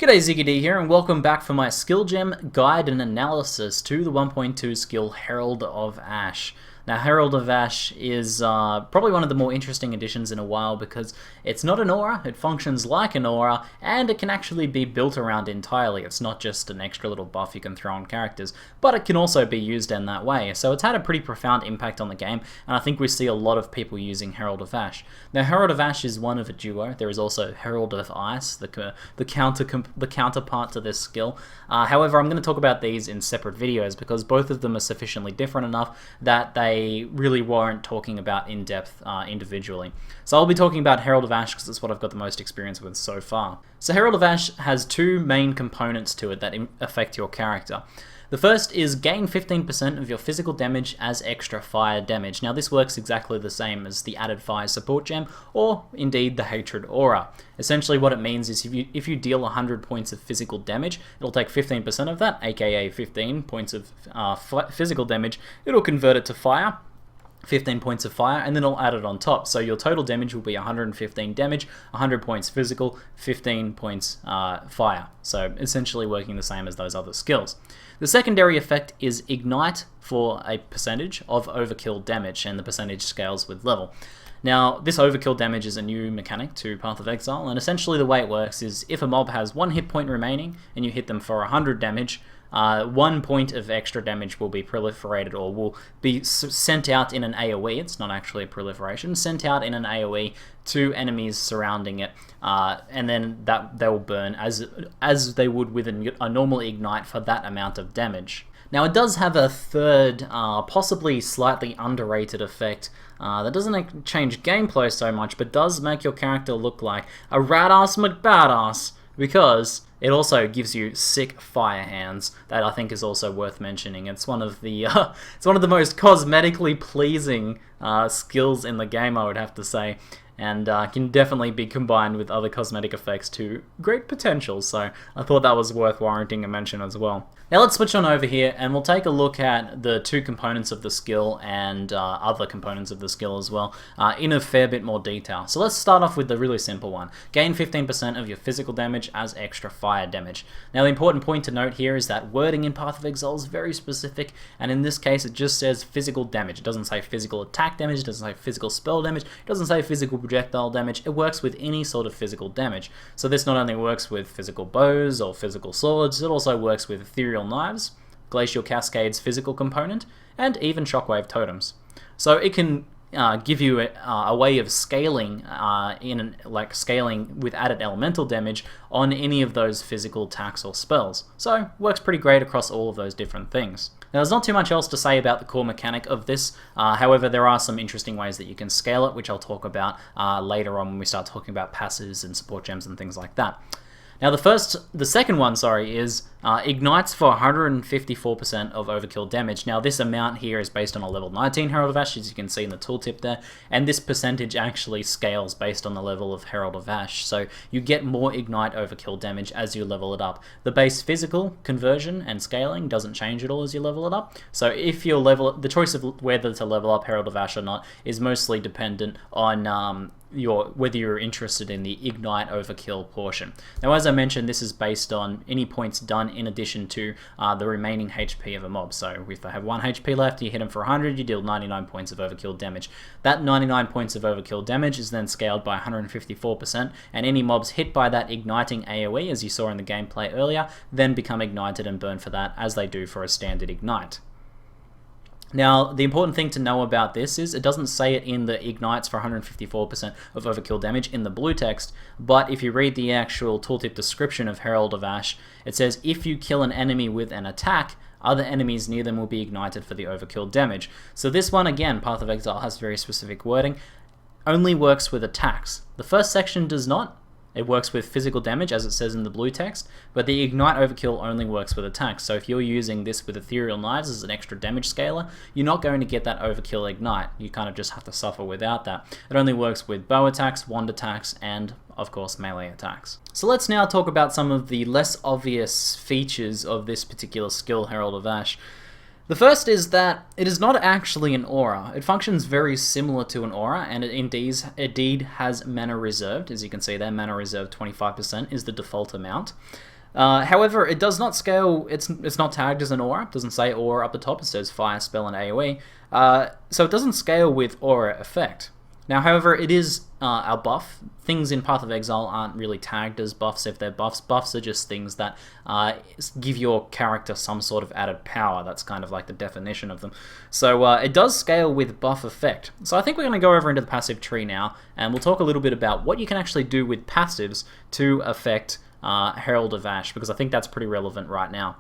G'day, ZiggyD here, and welcome back for my skill gem guide and analysis to the 1.2 skill Herald of Ash. Now, Herald of Ash is probably one of the more interesting additions in a while because it's not an aura, it functions like an aura, and it can actually be built around entirely. It's not just an extra little buff you can throw on characters, but it can also be used in that way. So it's had a pretty profound impact on the game, and I think we see a lot of people using Herald of Ash. Now, Herald of Ash is one of a duo. There is also Herald of Ice, the counterpart to this skill. However, I'm going to talk about these in separate videos because both of them are sufficiently different enough that they really warrant talking about in depth individually. So I'll be talking about Herald of Ash because it's what I've got the most experience with so far. So Herald of Ash has two main components to it that affect your character. The first is gain 15% of your physical damage as extra fire damage. Now this works exactly the same as the added fire support gem, or indeed the hatred aura. Essentially what it means is if you deal 100 points of physical damage, it'll take 15% of that, aka 15 points of physical damage, it'll convert it to fire, 15 points of fire, and then it'll add it on top. So your total damage will be 115 damage, 100 points physical, 15 points fire. So essentially working the same as those other skills. The secondary effect is Ignite for a percentage of overkill damage, and the percentage scales with level. Now, this overkill damage is a new mechanic to Path of Exile, and essentially the way it works is if a mob has 1 hit point remaining and you hit them for 100 damage, 1 point of extra damage will be proliferated or will be sent out in an AoE. It's not actually a proliferation, sent out in an AoE to enemies surrounding it, and then that they will burn as they would with a normal ignite for that amount of damage. Now it does have a third, possibly slightly underrated effect that doesn't change gameplay so much, but does make your character look like a radass McBadass, because it also gives you sick fire hands. That I think is also worth mentioning. It's one of the most cosmetically pleasing skills in the game, I would have to say, and can definitely be combined with other cosmetic effects to great potential. So I thought that was worth warranting a mention as well. Now let's switch on over here and we'll take a look at the two components of the skill and other components of the skill as well in a fair bit more detail. So let's start off with the really simple one. Gain 15% of your physical damage as extra fire damage. Now the important point to note here is that wording in Path of Exile is very specific, and in this case it just says physical damage. It doesn't say physical attack damage, it doesn't say physical spell damage, it doesn't say physical projectile damage. It works with any sort of physical damage. So this not only works with physical bows or physical swords, it also works with ethereal knives, glacial cascades physical component, and even shockwave totems. So it can give you a way of scaling scaling with added elemental damage on any of those physical attacks or spells. So works pretty great across all of those different things. Now there's not too much else to say about the core mechanic of this, however there are some interesting ways that you can scale it, which I'll talk about later on when we start talking about passives and support gems and things like that. Now the second one, is ignites for 154% of overkill damage. Now this amount here is based on a level 19 Herald of Ash, as you can see in the tooltip there, and this percentage actually scales based on the level of Herald of Ash, so you get more ignite overkill damage as you level it up. The base physical conversion and scaling doesn't change at all as you level it up, so if you the choice of whether to level up Herald of Ash or not is mostly dependent on whether you're interested in the ignite overkill portion. Now as I mentioned, this is based on any points done in addition to the remaining HP of a mob. So if they have 1 HP left, you hit them for 100, you deal 99 points of overkill damage. That 99 points of overkill damage is then scaled by 154%, and any mobs hit by that igniting AoE, as you saw in the gameplay earlier, then become ignited and burn for that, as they do for a standard ignite. Now, the important thing to know about this is it doesn't say it in the ignites for 154% of overkill damage in the blue text, but if you read the actual tooltip description of Herald of Ash, it says if you kill an enemy with an attack, other enemies near them will be ignited for the overkill damage. So this one, again, Path of Exile has very specific wording, only works with attacks. The first section does not. It works with physical damage, as it says in the blue text, but the Ignite Overkill only works with attacks. So if you're using this with Ethereal Knives as an extra damage scaler, you're not going to get that Overkill Ignite. You kind of just have to suffer without that. It only works with bow attacks, wand attacks, and of course melee attacks. So let's now talk about some of the less obvious features of this particular skill, Herald of Ash. The first is that it is not actually an aura. It functions very similar to an aura, and it indeed has mana reserved. As you can see there, mana reserved 25% is the default amount. However, it does not scale, it's not tagged as an aura. It doesn't say aura up the top, it says fire, spell, and AoE. So it doesn't scale with aura effect. Now, however, it is a buff. Things in Path of Exile aren't really tagged as buffs if they're buffs. Buffs are just things that give your character some sort of added power. That's kind of like the definition of them. So it does scale with buff effect. So I think we're going to go over into the passive tree now, and we'll talk a little bit about what you can actually do with passives to affect Herald of Ash, because I think that's pretty relevant right now.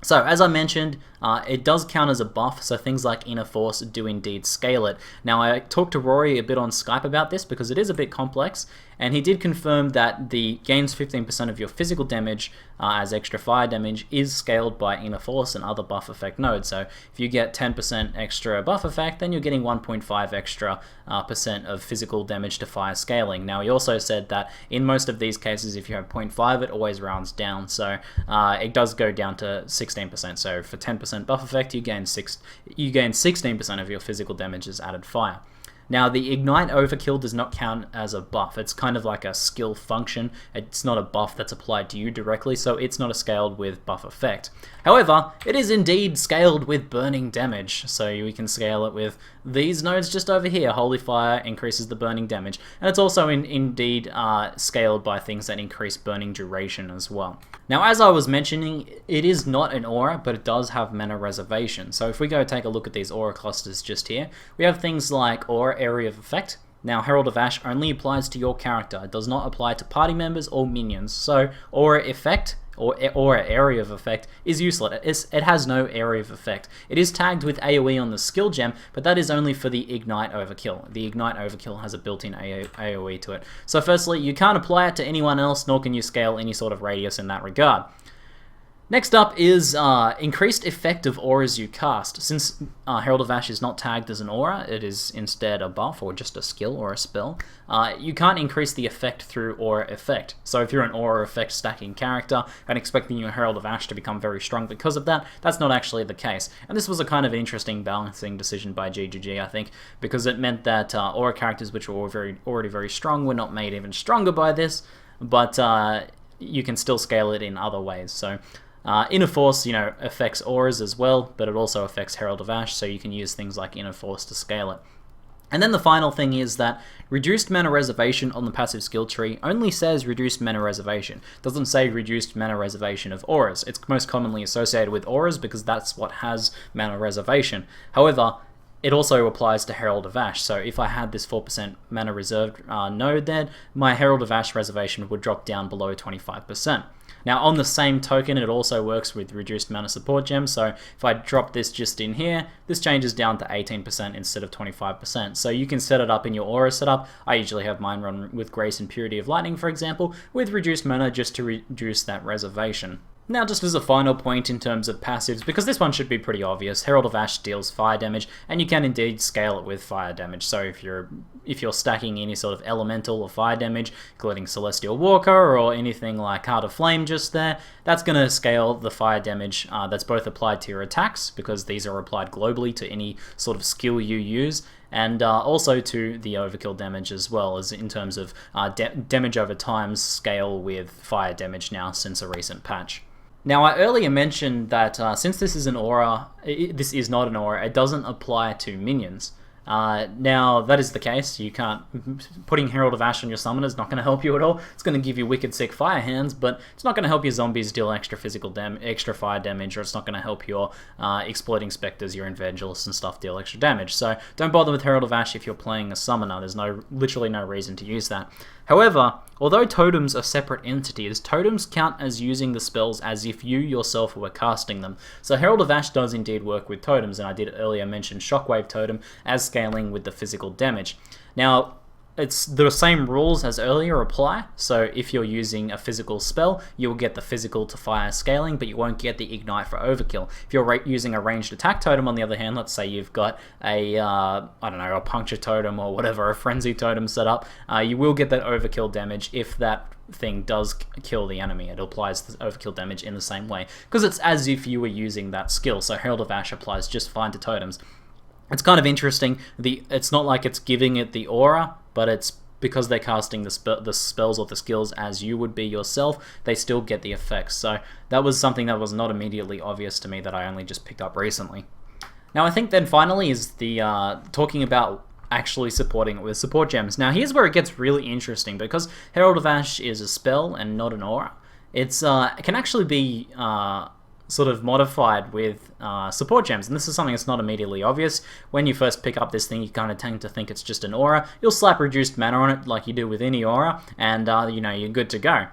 So, as I mentioned, it does count as a buff, so things like Inner Force do indeed scale it. Now, I talked to Rory a bit on Skype about this because it is a bit complex, and he did confirm that the gains 15% of your physical damage as extra fire damage is scaled by Inner Force and other buff effect nodes. So, if you get 10% extra buff effect, then you're getting 1.5 extra percent of physical damage to fire scaling. Now, he also said that in most of these cases, if you have 0.5, it always rounds down, so it does go down to 16%. So, for 10% buff effect, you gain 16% of your physical damage as added fire. Now, the Ignite Overkill does not count as a buff. It's kind of like a skill function. It's not a buff that's applied to you directly, so it's not scaled with buff effect. However, it is indeed scaled with burning damage, so we can scale it with these nodes just over here. Holy Fire increases the burning damage, and it's also indeed scaled by things that increase burning duration as well. Now, as I was mentioning, it is not an aura, but it does have mana reservation. So if we go take a look at these aura clusters just here, we have things like Aura Area of Effect. Now, Herald of Ash only applies to your character. It does not apply to party members or minions. So, Aura Effect, or Aura Area of Effect, is useless. It has no area of effect. It is tagged with AoE on the skill gem, but that is only for the Ignite Overkill. The Ignite Overkill has a built-in AoE to it. So firstly, you can't apply it to anyone else, nor can you scale any sort of radius in that regard. Next up is increased effect of auras you cast. Since Herald of Ash is not tagged as an aura, it is instead a buff or just a skill or a spell, you can't increase the effect through aura effect. So if you're an aura effect stacking character and expecting your Herald of Ash to become very strong because of that, that's not actually the case. And this was a kind of interesting balancing decision by ZiggyD, I think, because it meant that aura characters which were already very strong were not made even stronger by this, but you can still scale it in other ways. So Inner Force, affects auras as well, but it also affects Herald of Ash, so you can use things like Inner Force to scale it. And then the final thing is that reduced mana reservation on the passive skill tree only says reduced mana reservation. It doesn't say reduced mana reservation of auras. It's most commonly associated with auras because that's what has mana reservation. However, it also applies to Herald of Ash, so if I had this 4% mana reserved node there, my Herald of Ash reservation would drop down below 25%. Now, on the same token, it also works with reduced mana support gems, so if I drop this just in here, this changes down to 18% instead of 25%. So you can set it up in your aura setup. I usually have mine run with Grace and Purity of Lightning, for example, with reduced mana just to reduce that reservation. Now, just as a final point in terms of passives, because this one should be pretty obvious, Herald of Ash deals fire damage, and you can indeed scale it with fire damage. So if you're stacking any sort of elemental or fire damage, including Celestial Walker or anything like Heart of Flame just there, that's going to scale the fire damage that's both applied to your attacks, because these are applied globally to any sort of skill you use, and also to the overkill damage as well, as in terms of damage over time scale with fire damage now since a recent patch. Now, I earlier mentioned that since this is an aura, this is not an aura, it doesn't apply to minions. Now, that is the case. You can't... Putting Herald of Ash on your summoner is not going to help you at all. It's going to give you wicked sick fire hands, but it's not going to help your zombies deal extra extra fire damage, or it's not going to help your exploiting specters, your evangelists and stuff deal extra damage. So don't bother with Herald of Ash if you're playing a summoner. There's literally no reason to use that. However, although totems are separate entities, totems count as using the spells as if you yourself were casting them. So Herald of Ash does indeed work with totems, and I did earlier mention Shockwave Totem as scaling with the physical damage. Now, it's the same rules as earlier apply. So if you're using a physical spell, you'll get the physical to fire scaling, but you won't get the ignite for overkill. If you're using a ranged attack totem, on the other hand, let's say you've got a I don't know, a puncture totem or whatever, a frenzy totem set up, you will get that overkill damage if that thing does kill the enemy. It applies the overkill damage in the same way, because it's as if you were using that skill. So Herald of Ash applies just fine to totems. It's kind of interesting. It's not like it's giving it the aura, but it's because they're casting the spells or the skills as you would be yourself, they still get the effects. So that was something that was not immediately obvious to me, that I only just picked up recently. Now I think then finally is the talking about actually supporting it with support gems. Now here's where it gets really interesting, because Herald of Ash is a spell and not an aura. It can actually be sort of modified with support gems, and this is something that's not immediately obvious. When you first pick up this thing, you kind of tend to think it's just an aura. You'll slap reduced mana on it like you do with any aura, and you know, you're good to go.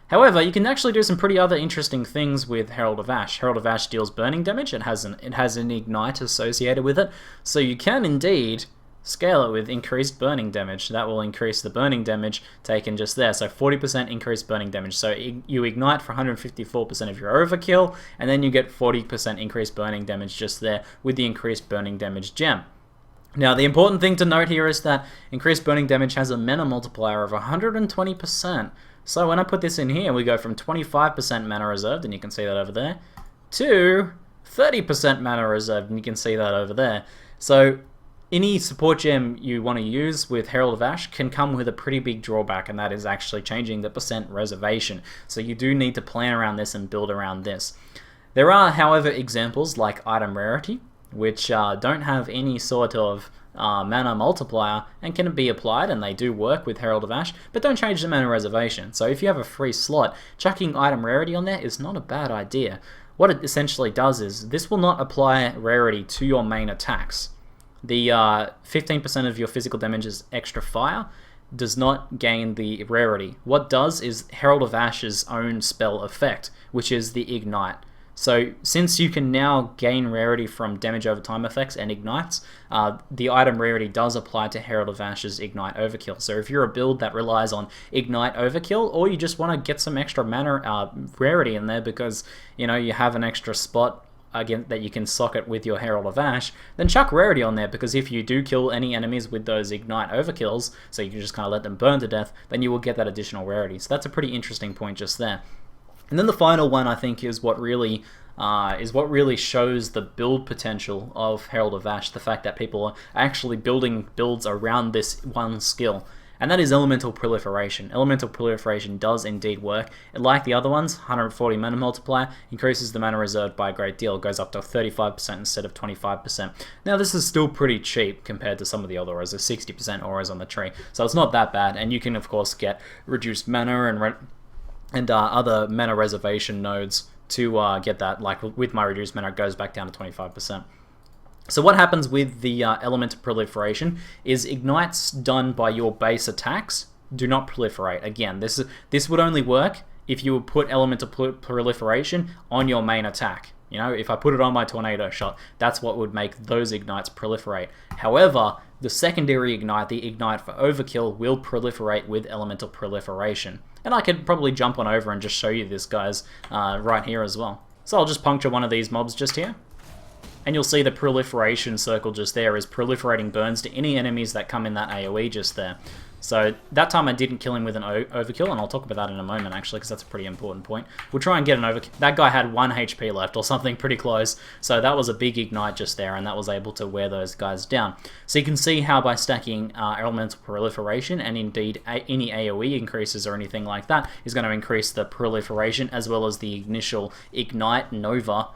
However, you can actually do some pretty other interesting things with Herald of Ash. Herald of Ash deals burning damage. It has an ignite associated with it, so you can indeed scale it with increased burning damage. That will increase the burning damage taken just there. So 40% increased burning damage. So you ignite for 154% of your overkill, and then you get 40% increased burning damage just there with the increased burning damage gem. Now, the important thing to note here is that increased burning damage has a mana multiplier of 120%. So when I put this in here, we go from 25% mana reserved, and you can see that over there, to 30% mana reserved, and you can see that over there. So any support gem you want to use with Herald of Ash can come with a pretty big drawback, and that is actually changing the percent reservation. So you do need to plan around this and build around this. There are, however, examples like item rarity, which don't have any sort of mana multiplier and can be applied, and they do work with Herald of Ash, but don't change the mana reservation. So if you have a free slot, chucking item rarity on there is not a bad idea. What it essentially does is, this will not apply rarity to your main attacks. The 15% of your physical damage is extra fire, does not gain the rarity. What does is Herald of Ash's own spell effect, which is the ignite. So since you can now gain rarity from damage over time effects and ignites, the item rarity does apply to Herald of Ash's ignite overkill. So if you're a build that relies on ignite overkill, or you just want to get some extra mana rarity in there because you know you have an extra spot again that you can socket with your Herald of Ash, then chuck rarity on there, because if you do kill any enemies with those ignite overkills, so you can just kind of let them burn to death, then you will get that additional rarity. So that's a pretty interesting point just there. And then the final one, I think, is what really shows the build potential of Herald of Ash, the fact that people are actually building builds around this one skill. And that is Elemental Proliferation. Elemental Proliferation does indeed work. Like the other ones, 140 mana multiplier, increases the mana reserved by a great deal. It goes up to 35% instead of 25%. Now this is still pretty cheap compared to some of the other auras. There's 60% auras on the tree, so it's not that bad. And you can of course get reduced mana and other mana reservation nodes to get that. Like with my reduced mana, it goes back down to 25%. So what happens with the Elemental Proliferation is ignites done by your base attacks do not proliferate. Again, this would only work if you would put Elemental Proliferation on your main attack. You know, if I put it on my Tornado Shot, that's what would make those ignites proliferate. However, the secondary ignite, the ignite for overkill, will proliferate with Elemental Proliferation. And I could probably jump on over and just show you this, guys, right here as well. So I'll just puncture one of these mobs just here. And you'll see the proliferation circle just there is proliferating burns to any enemies that come in that AoE just there. So that time I didn't kill him with an overkill, and I'll talk about that in a moment actually, because that's a pretty important point. We'll try and get an overkill. That guy had 1 HP left or something pretty close, so that was a big ignite just there, and that was able to wear those guys down. So you can see how by stacking Elemental Proliferation, and indeed any AoE increases or anything like that, is going to increase the proliferation as well as the initial ignite Nova.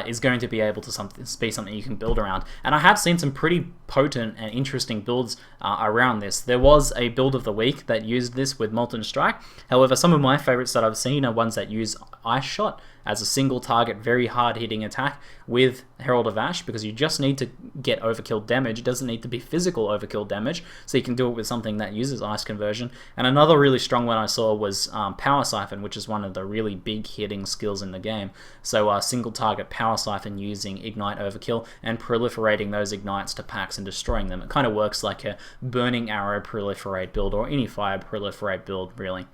Is going to be able to be something you can build around. And I have seen some pretty potent and interesting builds around this. There was a build of the week that used this with Molten Strike. However, some of my favorites that I've seen are ones that use Ice Shot as a single target, very hard hitting attack with Herald of Ash, because you just need to get overkill damage. It doesn't need to be physical overkill damage, so you can do it with something that uses ice conversion. And another really strong one I saw was Power Siphon, which is one of the really big hitting skills in the game. So single target Power Siphon using Ignite overkill and proliferating those ignites to packs and destroying them. It kind of works like a Burning Arrow proliferation Proliferate build, or any Fire Proliferate build, really.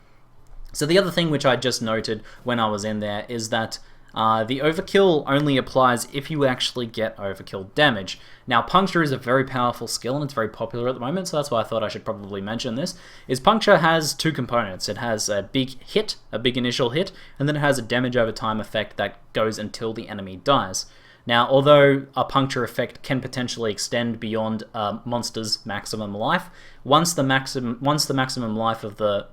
So the other thing which I just noted when I was in there is that the overkill only applies if you actually get overkill damage. Now, Puncture is a very powerful skill, and it's very popular at the moment, so that's why I thought I should probably mention this, is Puncture has two components. It has a big hit, a big initial hit, and then it has a damage over time effect that goes until the enemy dies. Now, although a puncture effect can potentially extend beyond a monster's maximum life, once the maximum life of the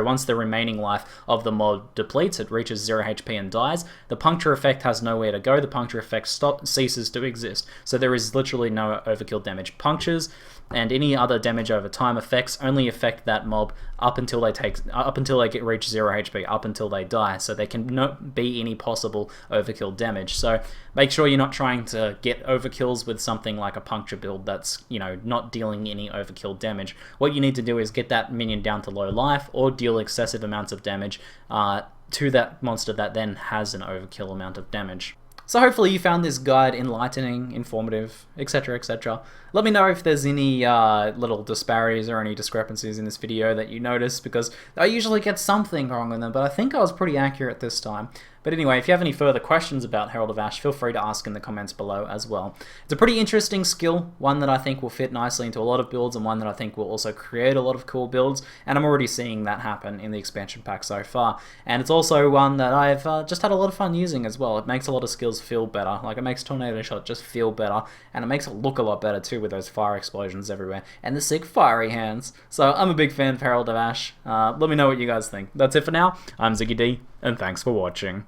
once the remaining life of the mob depletes, it reaches 0 HP and dies, the puncture effect has nowhere to go. The puncture effect ceases to exist. So there is literally no overkill damage. Punctures and any other damage over time effects only affect that mob up until they reach 0 HP, up until they die. So there can not be any possible overkill damage. So make sure you're not trying to get overkills with something like a puncture build that's, you know, not dealing any overkill damage. What you need to do is get that minion down to low life, or deal excessive amounts of damage to that monster that then has an overkill amount of damage. So hopefully you found this guide enlightening, informative, etc, etc. Let me know if there's any little disparities or any discrepancies in this video that you notice, because I usually get something wrong in them, but I think I was pretty accurate this time. But anyway, if you have any further questions about Herald of Ash, feel free to ask in the comments below as well. It's a pretty interesting skill, one that I think will fit nicely into a lot of builds, and one that I think will also create a lot of cool builds, and I'm already seeing that happen in the expansion pack so far. And it's also one that I've just had a lot of fun using as well. It makes a lot of skills feel better, like it makes Tornado Shot just feel better, and it makes it look a lot better too with those fire explosions everywhere, and the sick fiery hands. So I'm a big fan of Herald of Ash. Let me know what you guys think. That's it for now. I'm ZiggyD, and thanks for watching.